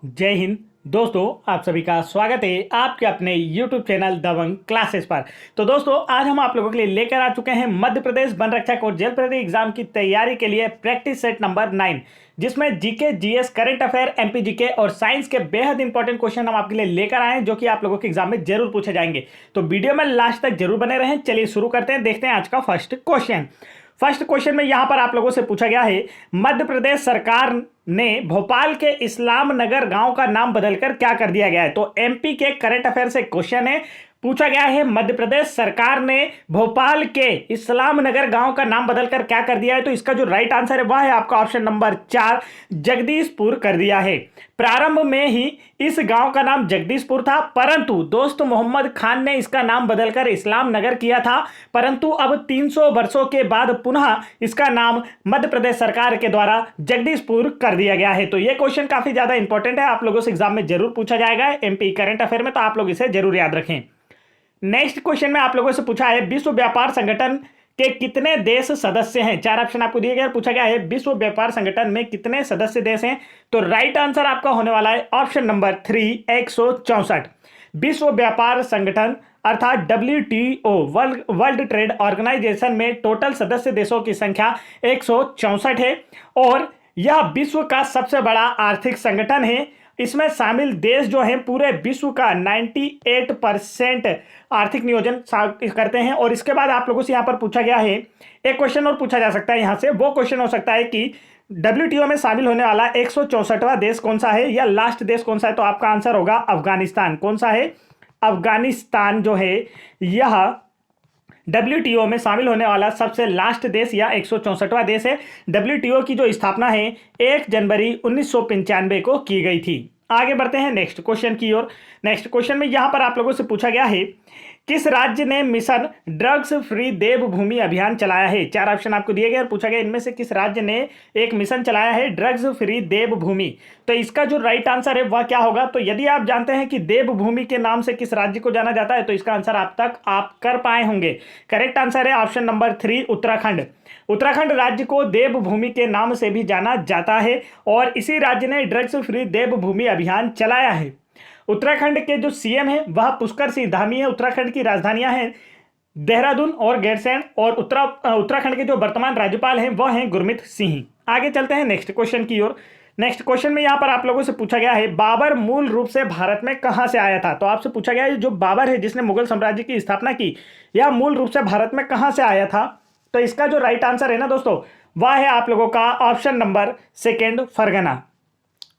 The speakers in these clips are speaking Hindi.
जय हिंद दोस्तों, आप सभी का स्वागत है आपके अपने YouTube चैनल दबंग क्लासेस पर। तो दोस्तों, आज हम आप लोगों के लिए लेकर आ चुके हैं मध्य प्रदेश वन रक्षक और जेल प्रहरी एग्जाम की तैयारी के लिए प्रैक्टिस सेट नंबर 9, जिसमें GK, GS, current affair, MP GK और साइंस के बेहद इंपॉर्टेंट क्वेश्चन हम आपके लिए लेकर आए हैं, जो कि आप लोगों के एग्जाम में जरूर पूछे जाएंगे। तो वीडियो में लास्ट तक जरूर बने रहें। चलिए शुरू करते हैं, देखते हैं आज का फर्स्ट क्वेश्चन। फर्स्ट क्वेश्चन में यहां पर आप लोगों से पूछा गया है, मध्य प्रदेश सरकार ने भोपाल के इस्लाम नगर गांव का नाम बदलकर क्या कर दिया गया है। तो एमपी के करंट अफेयर से क्वेश्चन है, पूछा गया है मध्य प्रदेश सरकार ने भोपाल के इस्लाम नगर गांव का नाम बदलकर क्या कर दिया है। तो इसका जो राइट आंसर है वह है आपका ऑप्शन नंबर 4, जगदीशपुर कर दिया है। प्रारंभ में ही इस गांव का नाम जगदीशपुर था, परंतु दोस्त मोहम्मद खान ने इसका नाम बदलकर इस्लाम नगर किया था। परंतु अब 300 वर्षों के बाद पुनः इसका नाम मध्य प्रदेश सरकार के द्वारा जगदीशपुर कर दिया गया है। तो यह क्वेश्चन काफी ज्यादा इंपॉर्टेंट है, आप लोगों से एग्जाम में जरूर पूछा जाएगा एमपी करंट अफेयर में, तो आप लोग इसे जरूर याद रखें। नेक्स्ट क्वेश्चन में आप लोगों से पूछा है, विश्व व्यापार संगठन के कितने देश सदस्य हैं। 4 ऑप्शन आपको दिए गए, पूछा गया है विश्व व्यापार संगठन में कितने सदस्य देश हैं। तो राइट आंसर आपका होने वाला है ऑप्शन नंबर 3, 164। विश्व व्यापार संगठन अर्थात WTO वर्ल्ड ट्रेड ऑर्गेनाइजेशन में टोटल सदस्य देशों की संख्या 164 है और यह विश्व का सबसे बड़ा आर्थिक संगठन है। इसमें शामिल देश जो हैं पूरे विश्व का 98% आर्थिक नियोजन करते हैं। और इसके बाद आप लोगों से यहां पर पूछा गया है, एक क्वेश्चन और पूछा जा सकता है यहां से। वो क्वेश्चन हो सकता है कि WTO में शामिल होने वाला 164वां देश कौन सा है या लास्ट देश कौन सा है। तो आपका आंसर होगा अफगानिस्तान। कौन सा है? अफगानिस्तान जो है यह WTO में शामिल होने वाला सबसे लास्ट देश या 164वां देश है। WTO की जो स्थापना है 1 जनवरी 1995 को की गई थी। आगे बढ़ते हैं नेक्स्ट क्वेश्चन की ओर। नेक्स्ट क्वेश्चन में यहां पर आप लोगों से पूछा गया है, किस राज्य ने मिशन ड्रग्स फ्री देवभूमि अभियान चलाया है। 4 ऑप्शन आपको दिए गए और पूछा गया इनमें से किस राज्य ने एक मिशन चलाया है ड्रग्स फ्री देवभूमि। तो इसका जो राइट आंसर है वह क्या होगा। तो यदि आप जानते हैं कि देवभूमि के नाम से किस राज्य को जाना जाता है, तो इसका आंसर आप कर पाए होंगे। करेक्ट आंसर है ऑप्शन नंबर 3, उत्तराखंड। उत्तराखंड राज्य को देवभूमि के नाम से भी जाना जाता है और इसी राज्य ने ड्रग्स फ्री देवभूमि अभियान चलाया है। उत्तराखंड के जो सीएम है वह पुष्कर सिंह धामी है। उत्तराखंड की राजधानियां हैं देहरादून और गैरसैंण और उत्तराखंड के जो वर्तमान राज्यपाल हैं वह हैं गुरमीत सिंह। आगे चलते हैं नेक्स्ट क्वेश्चन की ओर। नेक्स्ट क्वेश्चन में यहां पर आप लोगों से पूछा गया है, बाबर मूल रूप से भारत में कहां से आया था। तो आपसे पूछा गया है जो बाबर है जिसने मुगल साम्राज्य की स्थापना की, यह मूल रूप से भारत में कहां से आया था। तो इसका जो राइट आंसर है ना दोस्तों, वह है आप लोगों का ऑप्शन नंबर 2, फरगना।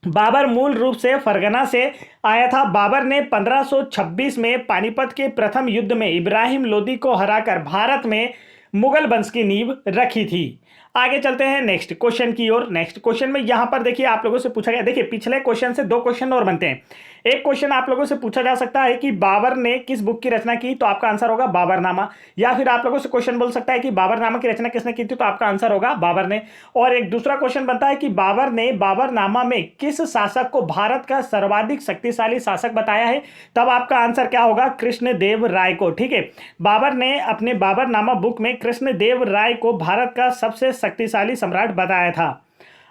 बाबर मूल रूप से फरगना से आया था। बाबर ने 1526 में पानीपत के प्रथम युद्ध में इब्राहिम लोदी को हराकर भारत में मुगल वंश की नींव रखी थी। आगे चलते हैं नेक्स्ट क्वेश्चन की ओर। नेक्स्ट क्वेश्चन में यहां पर देखिए आप लोगों से पूछा गया, देखिए पिछले क्वेश्चन से 2 क्वेश्चन और बनते हैं। एक क्वेश्चन आप लोगों से पूछा जा सकता है कि बाबर ने किस बुक की रचना की। तो आपका आंसर होगा बाबरनामा। या फिर आप लोगों से क्वेश्चन बोल सकता है कि बाबरनामा की रचना किसने की थी। तो आपका आंसर होगा बाबर ने। और एक दूसरा क्वेश्चन बनता है कि बाबर ने बाबरनामा में किस शासक को भारत का सर्वाधिक शक्तिशाली शासक बताया है। तब आपका आंसर क्या होगा? कृष्णदेव राय को। ठीक है, बाबर ने अपने बाबरनामा बुक में कृष्णदेव राय को भारत का सबसे शक्तिशाली सम्राट बताया था।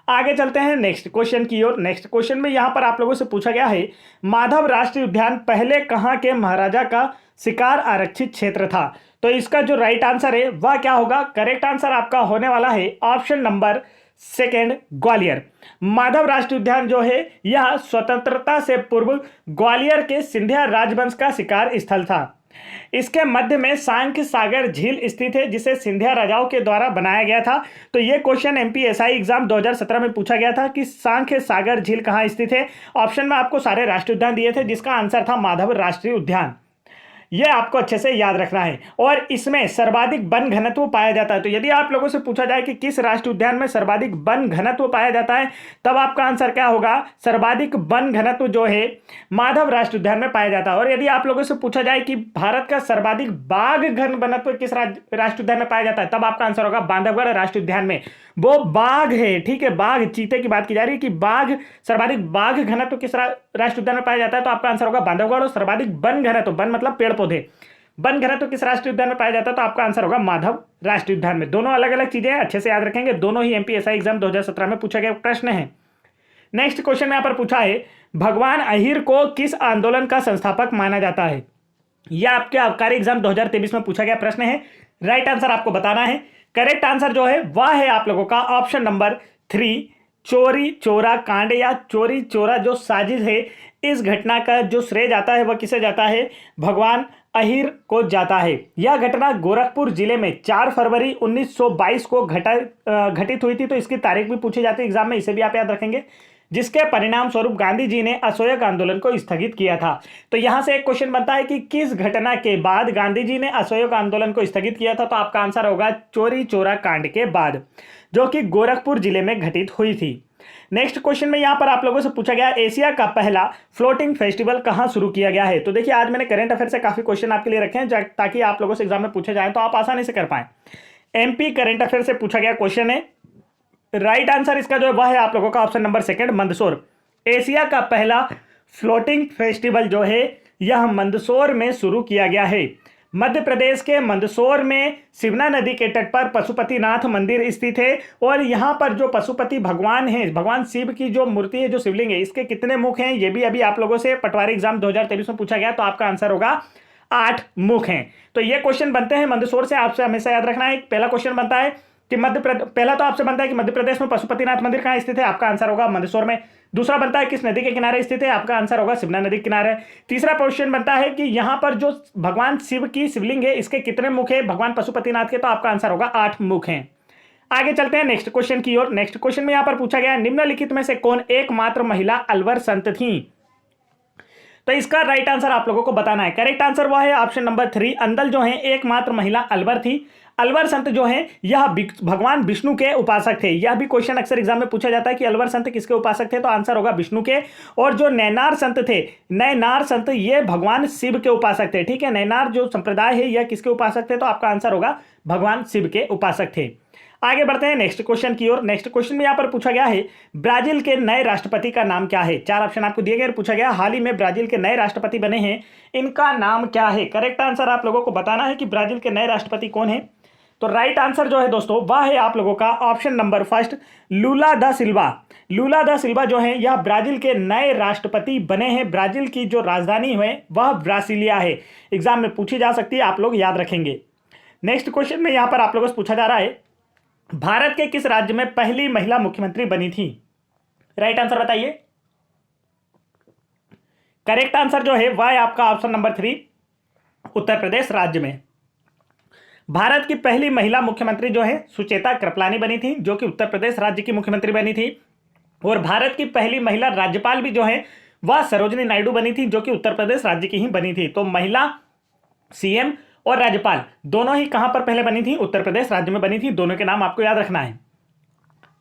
आगे चलते हैं नेक्स्ट क्वेश्चन की ओर। नेक्स्ट क्वेश्चन में यहां पर आप लोगों से पूछा गया है, माधव राष्ट्रीय उद्यान पहले कहां के महाराजा का शिकार आरक्षित क्षेत्र था। तो इसका जो राइट आंसर है वह क्या होगा? करेक्ट आंसर आपका होने वाला है ऑप्शन नंबर 2, ग्वालियर। माधव राष्ट्रीय उद्यान जो है यह स्वतंत्रता से पूर्व ग्वालियर के सिंधिया राजवंश का शिकार स्थल था। इसके मध्य में सांख्य सागर झील स्थित है, जिसे सिंधिया राजाओं के द्वारा बनाया गया था। तो यह क्वेश्चन एमपीएसआई एग्जाम 2017 में पूछा गया था कि सांख्य सागर झील कहां स्थित है। ऑप्शन में आपको सारे राष्ट्रीय उद्यान दिए थे, जिसका आंसर था माधव राष्ट्रीय उद्यान। यह आपको अच्छे से याद रखना है। और इसमें सर्वाधिक वन घनत्व पाया जाता है। तो यदि आप लोगों से पूछा जाए कि किस राष्ट्रीय उद्यान में सर्वाधिक वन घनत्व पाया जाता है, तब आपका आंसर क्या होगा? सर्वाधिक वन घनत्व जो है माधव राष्ट्रीय उद्यान में पाया जाता है। और यदि आप लोगों से पूछा जाए कि भारत का सर्वाधिक बाघ घन घनत्व किस राष्ट्रीय उद्यान में पाया जाता है, तब आपका आंसर होगा बांधवगढ़ राष्ट्रीय उद्यान में। वो बाघ है, ठीक है, बाघ, चीते की बात की जा रही है कि बाघ, सर्वाधिक बाघ घनत्व किस राष्ट्रीय उद्यान में पाया जाता है। तो आपका आंसर होगा बांधवगढ़। और सर्वाधिक वन घनत्व, वन मतलब पेड़ पौधे, वन घनत्व किस राष्ट्रीय उद्यान में पाया जाता है। तो आपका आंसर होगा माधव राष्ट्रीय उद्यान में। दोनों अलग अलग चीजें अच्छे से याद रखेंगे, दोनों ही एमपीएसआई एग्जाम 2017 में पूछा गया प्रश्न है। नेक्स्ट क्वेश्चन में यहां पर पूछा है, भगवान अहिर को किस आंदोलन का संस्थापक माना जाता है? यह आपके आबकारी एग्जाम 2023 में पूछा गया प्रश्न है। राइट आंसर आपको बताना है। करेक्ट आंसर जो है वह है आप लोगों का ऑप्शन नंबर 3, चोरी चोरा कांड या चोरी चोरा जो साजिश है। इस घटना का जो श्रेय जाता है वह किसे जाता है? भगवान अहिर को जाता है। यह घटना गोरखपुर जिले में 4 फरवरी 1922 को घटित हुई थी। तो इसकी तारीख भी पूछी जाती है एग्जाम में, इसे भी आप याद रखेंगे। जिसके परिणाम स्वरूप गांधी जी ने असहयोग आंदोलन को स्थगित किया था। तो यहां से एक क्वेश्चन बनता है कि किस घटना के बाद गांधी जी ने असहयोग आंदोलन को स्थगित किया था? तो आपका आंसर होगा चोरी चोरा कांड के बाद, जो कि गोरखपुर जिले में घटित हुई थी। नेक्स्ट क्वेश्चन में यहां पर आप लोगों से पूछा गया एशिया का पहला फ्लोटिंग फेस्टिवल कहां शुरू किया गया है? तो देखिए आज मैंने करंट अफेयर से काफी क्वेश्चन आपके लिए रखे हैं ताकि आप लोगों से एग्जाम में पूछे जाए तो आप आसानी से कर पाए। एमपी करंट अफेयर से पूछा गया क्वेश्चन है। राइट आंसर इसका जो है वह है आप लोगों का ऑप्शन नंबर 2 मंदसौर। एशिया का पहला फ्लोटिंग फेस्टिवल जो है यह मंदसौर में शुरू किया गया है। मध्य प्रदेश के मंदसौर में शिवना नदी के तट पर पशुपतिनाथ मंदिर स्थित है और यहाँ पर जो पशुपति भगवान है, भगवान शिव की जो मूर्ति है, जो शिवलिंग है, इसके कितने मुख हैं ये भी अभी आप लोगों से पटवारी एग्जाम 2023 में पूछा गया। तो आपका आंसर होगा 8 मुख हैं। तो ये क्वेश्चन बनते हैं मंदसौर से, आपसे हमेशा याद रखना है। पहला क्वेश्चन बनता है कि पहला तो आपसे बनता है कि मध्य प्रदेश में पशुपतिनाथ मंदिर कहाँ स्थित है? आपका आंसर होगा मंदसौर में। दूसरा बनता है किस नदी के किनारे स्थित है? आपका आंसर होगा शिवना नदी के किनारे। तीसरा क्वेश्चन बनता है कि यहाँ पर जो भगवान शिव की शिवलिंग है इसके कितने मुख है भगवान पशुपतिनाथ के? तो आपका आंसर होगा 8 मुख हैं। आगे चलते हैं नेक्स्ट क्वेश्चन की ओर। नेक्स्ट क्वेश्चन में यहाँ पर पूछा गया निम्नलिखित में से कौन एकमात्र महिला अलवर संत थी? तो इसका राइट आंसर आप लोगों को बताना है। करेक्ट आंसर वह है ऑप्शन नंबर 3 अंदल जो है एकमात्र महिला अलवर थी। अलवर संत जो है यह भगवान विष्णु के उपासक थे। यह भी क्वेश्चन अक्सर एग्जाम में पूछा जाता है कि अलवर संत किसके उपासक थे? तो आंसर होगा विष्णु के। और जो नैनार संत थे, नैनार संत ये भगवान शिव के उपासक थे। ठीक है, नैनार जो संप्रदाय है यह किसके उपासक थे? तो आपका आंसर होगा भगवान शिव के उपासक थे। आगे बढ़ते हैं नेक्स्ट क्वेश्चन की ओर। नेक्स्ट क्वेश्चन में यहां पर पूछा गया है ब्राजील के नए राष्ट्रपति का नाम क्या है? 4 ऑप्शन आपको दिए गए। पूछा गया हाल ही में ब्राजील के नए राष्ट्रपति बने हैं, इनका नाम क्या है? करेक्ट आंसर आप लोगों को बताना है कि ब्राजील के नए राष्ट्रपति कौन है। तो राइट आंसर जो है दोस्तों वह है आप लोगों का ऑप्शन नंबर 1 लूला दा सिल्वा। लूला दा सिल्वा जो है यह ब्राजील के नए राष्ट्रपति बने हैं। ब्राजील की जो राजधानी है वह ब्रासिलिया है। एग्जाम में पूछी जा सकती है, आप लोग याद रखेंगे। नेक्स्ट क्वेश्चन में यहां पर आप लोगों से पूछा जा रहा है भारत के किस राज्य में पहली महिला मुख्यमंत्री बनी थी? राइट आंसर बताइए। करेक्ट आंसर जो है वह है आपका ऑप्शन नंबर 3 उत्तर प्रदेश राज्य में। भारत की पहली महिला मुख्यमंत्री जो है सुचेता कृपलानी बनी थी, जो कि उत्तर प्रदेश राज्य की मुख्यमंत्री बनी थी। और भारत की पहली महिला राज्यपाल भी जो है वह सरोजिनी नायडू बनी थी, जो कि उत्तर प्रदेश राज्य की ही बनी थी। तो महिला सीएम और राज्यपाल दोनों ही कहां पर पहले बनी थी? उत्तर प्रदेश राज्य में बनी थी। दोनों के नाम आपको याद रखना है।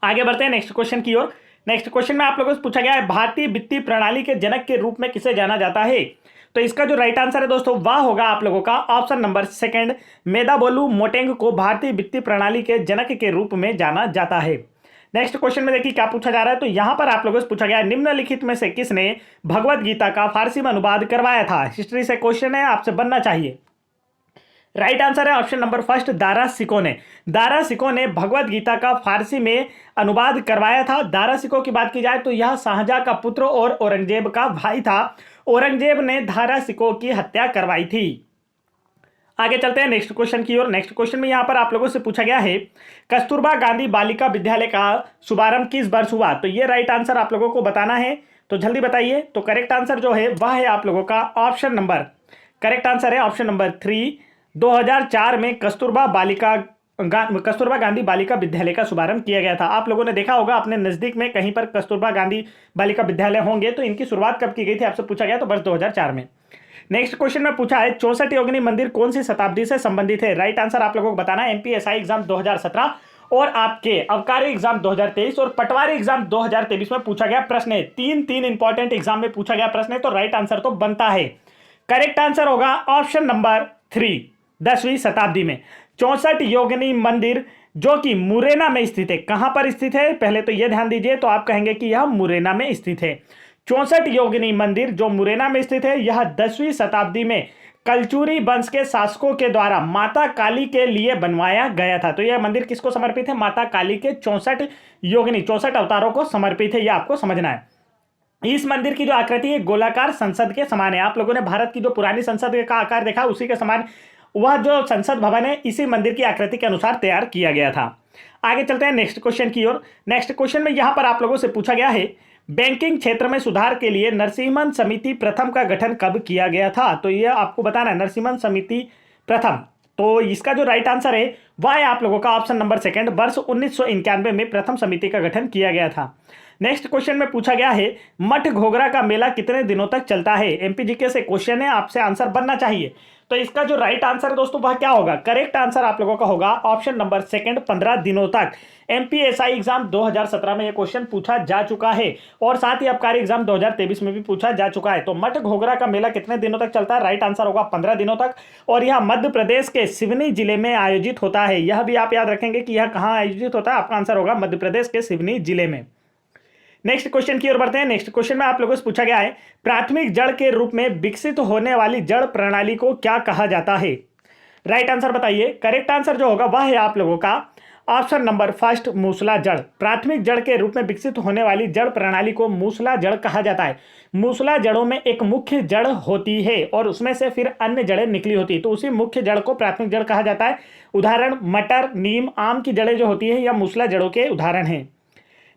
आगे बढ़ते हैं नेक्स्ट क्वेश्चन की ओर। नेक्स्ट क्वेश्चन में आप लोगों से पूछा गया है भारतीय वित्तीय प्रणाली के जनक के रूप में किसे जाना जाता है? तो इसका जो राइट आंसर है दोस्तों वह होगा आप लोगों का ऑप्शन नंबर 2 मेधाबोलु मोटेंग को भारतीय वित्तीय प्रणाली के जनक के रूप में जाना जाता है। नेक्स्ट क्वेश्चन में देखिए क्या पूछा जा रहा है। तो यहां पर आप लोगों से पूछा गया है निम्नलिखित में से किसने भगवत गीता का फारसी में अनुवाद करवाया था? हिस्ट्री से क्वेश्चन है, आपसे बनना चाहिए। राइट आंसर है ऑप्शन नंबर 1 दारा सिको ने। दारा सिको ने भगवत गीता का फारसी में अनुवाद करवाया था। दारा सिको की बात की जाए तो यह शाहजहां का पुत्र और औरंगजेब का भाई था। औरंगजेब ने दारा सिको की हत्या करवाई थी। आगे चलते हैं नेक्स्ट क्वेश्चन की ओर। नेक्स्ट क्वेश्चन में यहां पर आप लोगों से पूछा गया है कस्तूरबा गांधी बालिका विद्यालय का शुभारंभ किस वर्ष हुआ? तो ये राइट आंसर आप लोगों को बताना है, तो जल्दी बताइए। तो करेक्ट आंसर जो है वह है आप लोगों का ऑप्शन नंबर, करेक्ट आंसर है ऑप्शन नंबर 3 2004 में कस्तूरबा गांधी बालिका विद्यालय का शुभारंभ किया गया था। आप लोगों ने देखा होगा अपने नजदीक में कहीं पर कस्तूरबा गांधी बालिका विद्यालय होंगे, तो इनकी शुरुआत कब की गई थी आपसे पूछा गया, तो वर्ष 2004 में। नेक्स्ट क्वेश्चन में पूछा है 64 योगिनी मंदिर कौन सी शताब्दी से संबंधित है? राइट आंसर आप लोगों को बताना है। एमपीएसआई एग्जाम 2017 और आपके अबकारी एग्जाम 2023 और पटवारी एग्जाम 2023 में पूछा गया प्रश्न है। तीन इंपॉर्टेंट एग्जाम में पूछा गया प्रश्न है, तो राइट आंसर तो बनता है। करेक्ट आंसर होगा ऑप्शन नंबर 3 10वीं शताब्दी में 64 योगिनी मंदिर जो कि मुरैना में स्थित है। कहां पर स्थित है पहले तो यह ध्यान दीजिए, तो आप कहेंगे कि यह मुरैना में स्थित है। 64 योगिनी मंदिर जो मुरैना में स्थित है, यह 10वीं शताब्दी में कलचुरी वंश के शासकों के द्वारा माता काली के लिए बनवाया गया था। तो यह मंदिर किसको समर्पित है? माता काली के 64 योगिनी 64 अवतारों को समर्पित है, यह आपको समझना है। इस मंदिर की जो आकृति है गोलाकार संसद के समान है। आप लोगों ने भारत की जो पुरानी संसद का आकार देखा उसी के समान वह जो संसद भवन है इसी मंदिर की आकृति के अनुसार तैयार किया गया था। आगे चलते हैं नेक्स्ट क्वेश्चन की ओर। नेक्स्ट क्वेश्चन में यहां पर आप लोगों से पूछा गया है बैंकिंग क्षेत्र में सुधार के लिए नरसिम्हन समिति प्रथम का गठन कब किया गया था। तो यह आपको बताना है नरसिम्हन समिति प्रथम। तो इसका जो राइट आंसर है वह है आप लोगों का ऑप्शन नंबर सेकंड, वर्ष 1991 में प्रथम समिति का गठन किया गया था। नेक्स्ट क्वेश्चन में पूछा गया है मठ घोघरा का मेला कितने दिनों तक चलता है। एमपीजीके से क्वेश्चन है, आपसे आंसर बनना चाहिए। तो इसका जो राइट आंसर है दोस्तों वह क्या होगा, करेक्ट आंसर आप लोगों का होगा ऑप्शन नंबर सेकंड, 15 दिनों तक। एमपीएसआई एग्जाम 2017 में यह क्वेश्चन पूछा जा चुका है और साथ ही आबकारी एग्जाम 2023 में भी पूछा जा चुका है। तो मठ घोघरा का मेला कितने दिनों तक चलता है, राइट आंसर होगा 15 दिनों तक। और यह मध्य प्रदेश के सिवनी जिले में आयोजित होता है। यह भी आप याद रखेंगे कि यह कहां आयोजित होता है, आपका आंसर होगा मध्य प्रदेश के सिवनी जिले में। नेक्स्ट क्वेश्चन की ओर बढ़ते हैं। नेक्स्ट क्वेश्चन में आप लोगों से पूछा गया है प्राथमिक जड़ के रूप में विकसित होने वाली जड़ प्रणाली को क्या कहा जाता है। राइट आंसर बताइए। करेक्ट आंसर जो होगा वह है आप लोगों का ऑप्शन नंबर फर्स्ट, मूसला जड़। प्राथमिक जड़ के रूप में विकसित होने वाली जड़ प्रणाली को मूसला जड़ कहा जाता है। मूसला जड़ों में एक मुख्य जड़ होती है और उसमें से फिर अन्य जड़ें निकली होती है, तो उसी मुख्य जड़ को प्राथमिक जड़ कहा जाता है। उदाहरण मटर, नीम, आम की जड़ें जो होती है या मूसला जड़ों के उदाहरण हैं।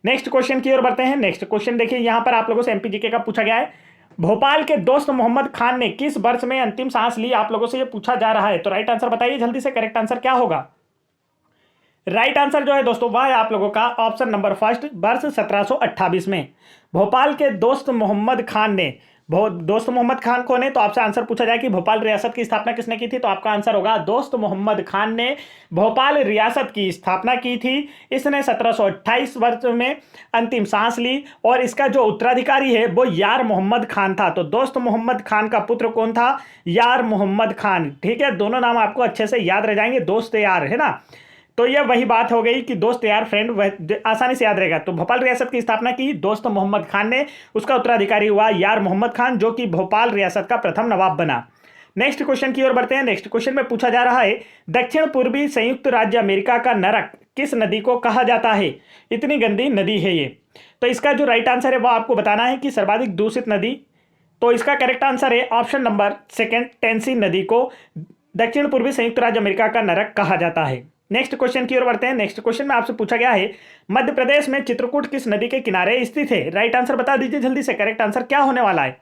नेक्स्ट क्वेश्चन की ओर बढ़ते हैं। नेक्स्ट क्वेश्चन देखिए यहां पर आप लोगों से एमपीजीके का पूछा गया है भोपाल के दोस्त मोहम्मद खान ने किस वर्ष में अंतिम सांस ली। आप लोगों से यह पूछा जा रहा है, तो राइट आंसर बताइए जल्दी से, करेक्ट आंसर क्या होगा। राइट आंसर जो है दोस्तों वह है आप लोगों का ऑप्शन नंबर फर्स्ट, वर्ष 1728 में। भोपाल के दोस्त मोहम्मद खान ने, दोस्त मोहम्मद खान कौन है, तो आपसे आंसर पूछा जाए कि भोपाल रियासत की स्थापना किसने की थी, तो आपका आंसर होगा दोस्त मोहम्मद खान ने भोपाल रियासत की स्थापना की थी। इसने 1728 वर्ष में अंतिम सांस ली और इसका जो उत्तराधिकारी है वो यार मोहम्मद खान था। तो दोस्त मोहम्मद खान का पुत्र कौन था, यार मोहम्मद खान। ठीक है, दोनों नाम आपको अच्छे से याद रह जाएंगे, दोस्त यार, है ना। तो यह वही बात हो गई कि दोस्त यार फ्रेंड, वह आसानी से याद रहेगा। तो भोपाल रियासत की स्थापना की दोस्त मोहम्मद खान ने, उसका उत्तराधिकारी हुआ यार मोहम्मद खान जो कि भोपाल रियासत का प्रथम नवाब बना। नेक्स्ट क्वेश्चन की ओर बढ़ते हैं। नेक्स्ट क्वेश्चन में पूछा जा रहा है दक्षिण पूर्वी संयुक्त राज्य अमेरिका का नरक किस नदी को कहा जाता है। इतनी गंदी नदी है ये। तो इसका जो राइट आंसर है वो आपको बताना है कि सर्वाधिक दूषित नदी। तो इसका करेक्ट आंसर है ऑप्शन नंबर सेकंड, टेंसी नदी को दक्षिण पूर्वी संयुक्त राज्य अमेरिका का नरक कहा जाता है। नेक्स्ट क्वेश्चन की ओर बढ़ते हैं। नेक्स्ट क्वेश्चन में आपसे पूछा गया है मध्य प्रदेश में चित्रकूट किस नदी के किनारे स्थित है। राइट आंसर बता दीजिए जल्दी से, करेक्ट आंसर क्या होने वाला है।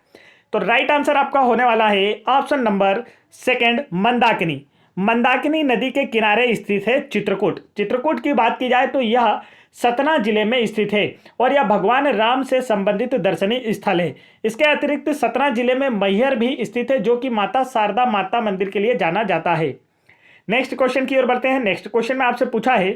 तो राइट आंसर आपका होने वाला है option number second, Mandakini. Mandakini नदी के किनारे स्थित है चित्रकूट। चित्रकूट की बात की जाए तो यह सतना जिले में स्थित है और यह भगवान राम से संबंधित दर्शनीय स्थल है। इसके अतिरिक्त सतना जिले में मैहर भी स्थित है जो कि माता शारदा माता मंदिर के लिए जाना जाता है। नेक्स्ट क्वेश्चन की ओर बढ़ते हैं। नेक्स्ट क्वेश्चन में आपसे पूछा है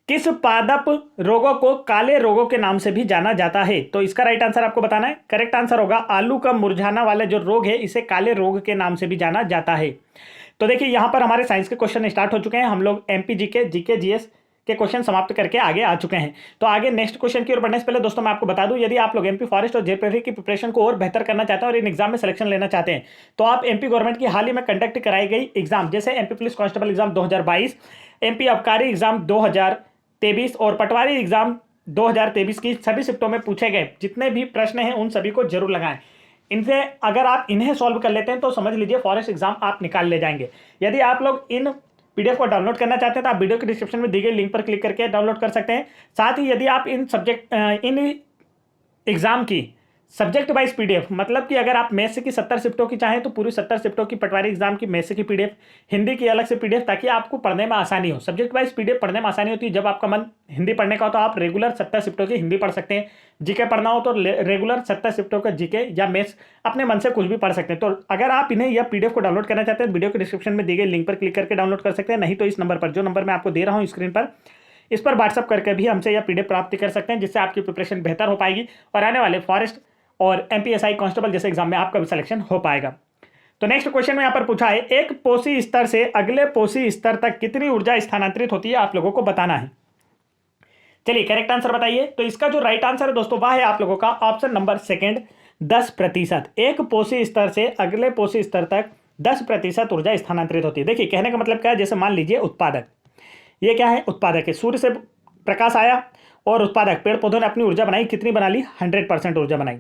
किस पादप रोगों को काले रोगों के नाम से भी जाना जाता है। तो इसका राइट आंसर आपको बताना है। करेक्ट आंसर होगा आलू का मुरझाना वाला जो रोग है इसे काले रोग के नाम से भी जाना जाता है। तो देखिए यहां पर हमारे साइंस के क्वेश्चन स्टार्ट हो चुके हैं। हम लोग एमपीजीके, जीके, जीएस के क्वेश्चन समाप्त करके आगे आ चुके हैं। तो आगे नेक्स्ट क्वेश्चन की ओर बढ़ने से पहले दोस्तों मैं आपको बता दूं, यदि आप लोग एमपी फॉरेस्ट और जेल प्रेफरी की प्रिपरेशन को और बेहतर करना चाहते हैं और इन एग्जाम में सिलेक्शन लेना चाहते हैं तो आप एमपी गवर्नमेंट की हाल ही में कंडक्ट कराई गई एग्जाम जैसे MP police constable exam 2022, MP आबकारी एग्जाम 2023 और पटवारी एग्जाम 2023 की सभी शिफ्टों में पूछे गए जितने भी प्रश्न हैं उन सभी को जरूर लगाएं। इनसे अगर आप इन्हें सॉल्व कर लेते हैं तो समझ लीजिए फॉरेस्ट एग्जाम आप निकाल ले जाएंगे। यदि आप लोग इन पीडीएफ को डाउनलोड करना चाहते हैं तो आप वीडियो के डिस्क्रिप्शन में दी गई लिंक पर क्लिक करके डाउनलोड कर सकते हैं। साथ ही यदि आप इन एग्जाम की सब्जेक्ट वाइज पीडीएफ, मतलब कि अगर आप मैथ्स की 70 शिफ्टों की चाहें तो पूरी 70 शिफ्टों की पटवारी एग्जाम की मैथ्स की पीडीएफ, हिंदी की अलग से पीडीएफ, ताकि आपको पढ़ने में आसानी हो। सब्जेक्ट वाइज पीडीएफ पढ़ने में आसानी होती है। जब आपका मन हिंदी पढ़ने का हो तो आप रेगुलर 70 शिफ्टों की हिंदी पढ़ सकते हैं। जीके पढ़ना हो तो रेगुलर 70 शिफ्टों का जीके या मैथ्स अपने मन से कुछ भी पढ़ सकते हैं। तो अगर आप इन्हें या पीडीएफ को डाउनलोड करना चाहते हैं वीडियो के डिस्क्रिप्शन में दी गई लिंक पर क्लिक करके डाउनलोड कर सकते हैं। नहीं तो इस नंबर पर, जो नंबर मैं आपको दे रहा हूँ स्क्रीन पर, इस पर व्हाट्सअप करके भी हमसे यह पीडीएफ प्राप्त कर सकते हैं, जिससे आपकी प्रिपरेशन बेहतर हो पाएगी और आने वाले फॉरेस्ट और एमपीएसआई कांस्टेबल जैसे एग्जाम में आपका भी सिलेक्शन हो पाएगा। तो नेक्स्ट क्वेश्चन में यहां पर पूछा है एक पोषी स्तर से अगले पोषी स्तर तक कितनी ऊर्जा स्थानांतरित होती है, आप लोगों को बताना है। चलिए करेक्ट आंसर बताइए। तो इसका जो राइट आंसर है दोस्तों वह है आप लोगों का ऑप्शन नंबर सेकंड, 10%। एक पोषी स्तर से अगले पोषी स्तर तक 10% ऊर्जा स्थानांतरित होती है। देखिए कहने का मतलब क्या है, जैसे मान लीजिए उत्पादक, ये क्या है, उत्पादक है। सूर्य से प्रकाश आया और उत्पादक, पेड़ पौधों ने अपनी ऊर्जा बनाई, कितनी बना ली? 100% ऊर्जा बनाई।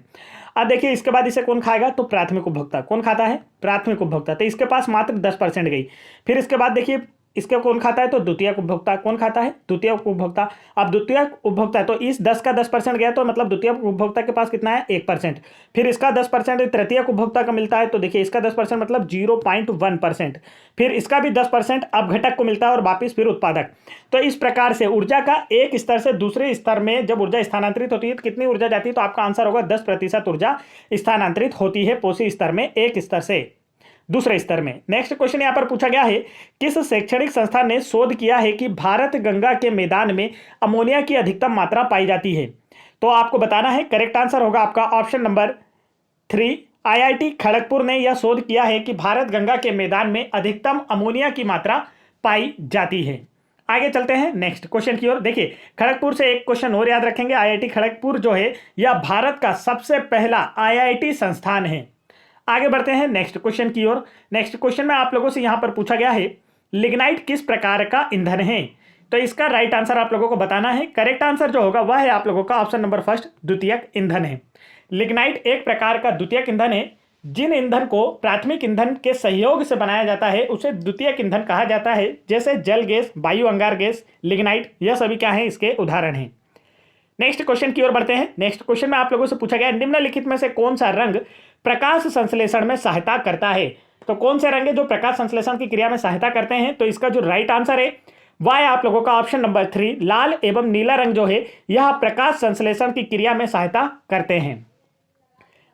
अब देखिए इसके बाद इसे कौन खाएगा? तो प्राथमिक उपभोक्ता। कौन खाता है? प्राथमिक उपभोक्ता। तो इसके पास मात्र 10% गई। फिर इसके बाद देखिए इसके कौन खाता है? तो द्वितीयक उपभोक्ता। कौन खाता है? द्वितीयक उपभोक्ता। अब द्वितीयक उपभोक्ता, तो इस 10 का 10% गया, तो मतलब द्वितीयक उपभोक्ता के पास कितना है? 1%। फिर इसका 10% तृतीयक उपभोक्ता का मिलता है, तो देखिए इसका 10% मतलब 0.1%। फिर इसका भी 10% अपघटक को मिलता है और वापिस फिर उत्पादक। तो इस प्रकार से ऊर्जा का एक स्तर से दूसरे स्तर में जब ऊर्जा स्थानांतरित होती है तो कितनी ऊर्जा जाती है? तो आपका आंसर होगा 10% ऊर्जा स्थानांतरित होती है पोषी स्तर में एक स्तर से दूसरे स्तर में। नेक्स्ट क्वेश्चन यहां पर पूछा गया है, किस शैक्षणिक संस्था ने शोध किया है कि भारत गंगा के मैदान में अमोनिया की अधिकतम मात्रा पाई जाती है? तो आपको बताना है। करेक्ट आंसर होगा आपका ऑप्शन नंबर 3, आईआईटी खड़गपुर ने यह शोध किया है कि भारत गंगा के मैदान में अधिकतम अमोनिया की मात्रा पाई जाती है। आगे चलते हैं नेक्स्ट क्वेश्चन की ओर। देखिए खड़गपुर से एक क्वेश्चन और याद रखेंगे। आईआईटी खड़गपुर जो है यह भारत का सबसे पहला आईआईटी संस्थान है। आगे बढ़ते हैं नेक्स्ट क्वेश्चन की ओर। नेक्स्ट क्वेश्चन में आप लोगों से यहां पर पूछा गया है, लिग्नाइट किस प्रकार का ईंधन है? तो इसका राइट आंसर आप लोगों को बताना है। करेक्ट आंसर जो होगा वह है आप लोगों का ऑप्शन नंबर फर्स्ट, द्वितीयक ईंधन है। लिग्नाइट एक प्रकार का द्वितीयक ईंधन है। जिन ईंधन को प्राथमिक ईंधन के सहयोग से बनाया जाता है उसे द्वितीयक ईंधन कहा जाता है। जैसे जल गैस, वायु अंगार गैस, लिग्नाइट, यह सभी क्या है? इसके उदाहरण हैं। नेक्स्ट क्वेश्चन की ओर बढ़ते हैं। नेक्स्ट क्वेश्चन में आप लोगों से पूछा गया, निम्नलिखित में से कौन सा रंग प्रकाश संश्लेषण में सहायता करता है? तो कौन से रंग है जो प्रकाश संश्लेषण की क्रिया में सहायता करते हैं? तो इसका जो राइट आंसर है वह है आप लोगों का ऑप्शन नंबर 3, लाल एवं नीला रंग जो है यह प्रकाश संश्लेषण की क्रिया में सहायता करते हैं।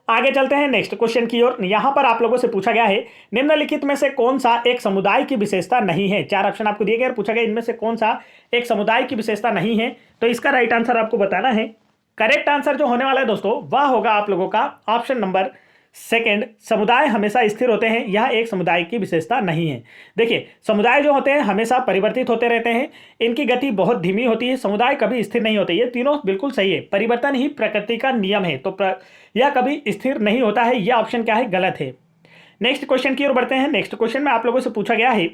आगे चलते हैं नेक्स्ट क्वेश्चन की ओर। यहां पर आप लोगों से पूछा गया है, निम्नलिखित में से कौन सा एक समुदाय की विशेषता नहीं है? 4 ऑप्शन आपको दिए गए और पूछा गया इनमें से कौन सा एक समुदाय की विशेषता नहीं है? तो इसका राइट आंसर आपको बताना है। करेक्ट आंसर जो होने वाला है दोस्तों वह होगा आप लोगों का ऑप्शन नंबर सेकंड, समुदाय हमेशा स्थिर होते हैं, यह एक समुदाय की विशेषता नहीं है। देखिए समुदाय जो होते हैं हमेशा परिवर्तित होते रहते हैं, इनकी गति बहुत धीमी होती है, समुदाय कभी स्थिर नहीं होते। ये तीनों बिल्कुल सही है। परिवर्तन ही प्रकृति का नियम है, तो यह कभी स्थिर नहीं होता है। यह ऑप्शन क्या है? गलत है। नेक्स्ट क्वेश्चन की ओर बढ़ते हैं। नेक्स्ट क्वेश्चन में आप लोगों से पूछा गया है,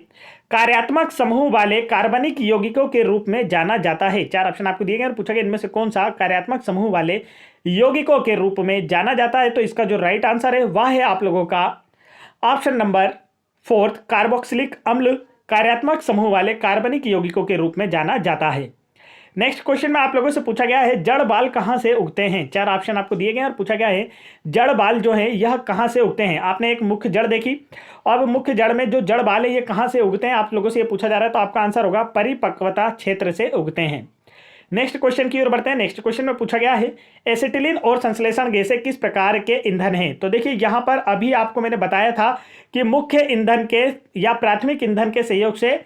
कार्यात्मक समूह वाले कार्बनिक यौगिकों के रूप में जाना जाता है। 4 ऑप्शन आपको दिए गए और पूछा गया इनमें से कौन सा कार्यात्मक समूह वाले यौगिकों के रूप में जाना जाता है? तो इसका जो राइट आंसर है वह है आप लोगों का ऑप्शन नंबर 4, कार्बोक्सिलिक अम्ल कार्यात्मक समूह वाले कार्बनिक यौगिकों के रूप में जाना जाता है। नेक्स्ट क्वेश्चन में आप लोगों से पूछा गया है, जड़ बाल कहां से उगते हैं? 4 ऑप्शन आपको दिए गए और पूछा गया है जड़ बाल जो है यह कहां से उगते हैं? आपने एक मुख्य जड़ देखी और मुख्य जड़ में जो जड़ बाल है ये कहां से उगते हैं आप लोगों से ये पूछा जा रहा है, तो आपका आंसर होगा परिपक्वता क्षेत्र से उगते हैं। नेक्स्ट क्वेश्चन की ओर बढ़ते हैं। नेक्स्ट क्वेश्चन में पूछा गया है, एसिटिलीन और संश्लेषण गैसें किस प्रकार के ईंधन हैं? तो देखिए यहां पर अभी आपको मैंने बताया था कि मुख्य ईंधन के या प्राथमिक ईंधन के सहयोग से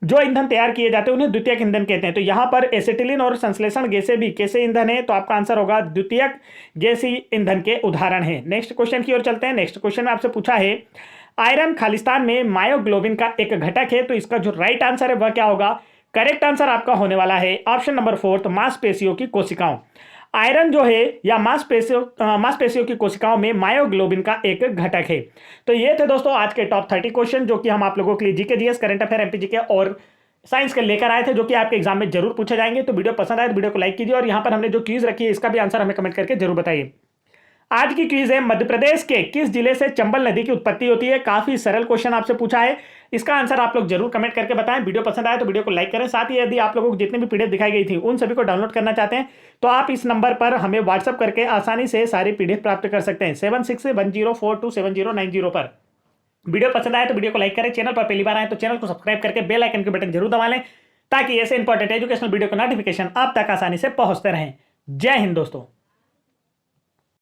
जो ईंधन तैयार किए जाते हैं उन्हें द्वितीयक ईंधन कहते हैं। तो यहां पर एसिटिलीन और संश्लेषण गैसें भी कैसे ईंधन है? तो आपका आंसर होगा द्वितीयक गैसीय ईंधन के उदाहरण है। नेक्स्ट क्वेश्चन की ओर चलते हैं। नेक्स्ट क्वेश्चन में आपसे पूछा है, आयरन खालिस्तान में मायोग्लोबिन का एक घटक है, तो इसका जो राइट आंसर है वह क्या होगा? करेक्ट आंसर आपका होने वाला है ऑप्शन नंबर 4, मांसपेशियों की कोशिकाओं। आयरन जो है या मांसपेशियों की कोशिकाओं में मायोग्लोबिन का एक घटक है। तो ये थे दोस्तों आज के टॉप 30 क्वेश्चन जो कि हम आप लोगों के लिए GK GS, current affair, MP GK और साइंस के लेकर आए थे, जो कि आपके एग्जाम में जरूर पूछे जाएंगे। तो वीडियो पसंद आए तो वीडियो को लाइक कीजिए और यहाँ पर हमने जो क्विज रखी है इसका भी आंसर हमें कमेंट करके जरूर बताइए। आज की क्विज है, मध्य प्रदेश के किस जिले से चंबल नदी की उत्पत्ति होती है? काफी सरल क्वेश्चन आपसे पूछा है, इसका आंसर आप लोग जरूर कमेंट करके बताएं। वीडियो पसंद आए तो वीडियो को लाइक करें। साथ ही यदि आप लोगों को जितने भी पीडीएफ दिखाई गई थी उन सभी को डाउनलोड करना चाहते हैं तो आप इस नंबर पर हमें व्हाट्सअप करके आसानी से सारी पीडीएफ प्राप्त कर सकते हैं 7610427090 पर। वीडियो पसंद आए तो वीडियो को लाइक करें। चैनल पर पहली बार आए तो चैनल को सब्सक्राइब करके बेल आइकन के बटन जरूर दबा लें ताकि ऐसे इंपॉर्टेंट एजुकेशनल वीडियो का नोटिफिकेशन आप तक आसानी से पहुंचते रहें। जय हिंद दोस्तों।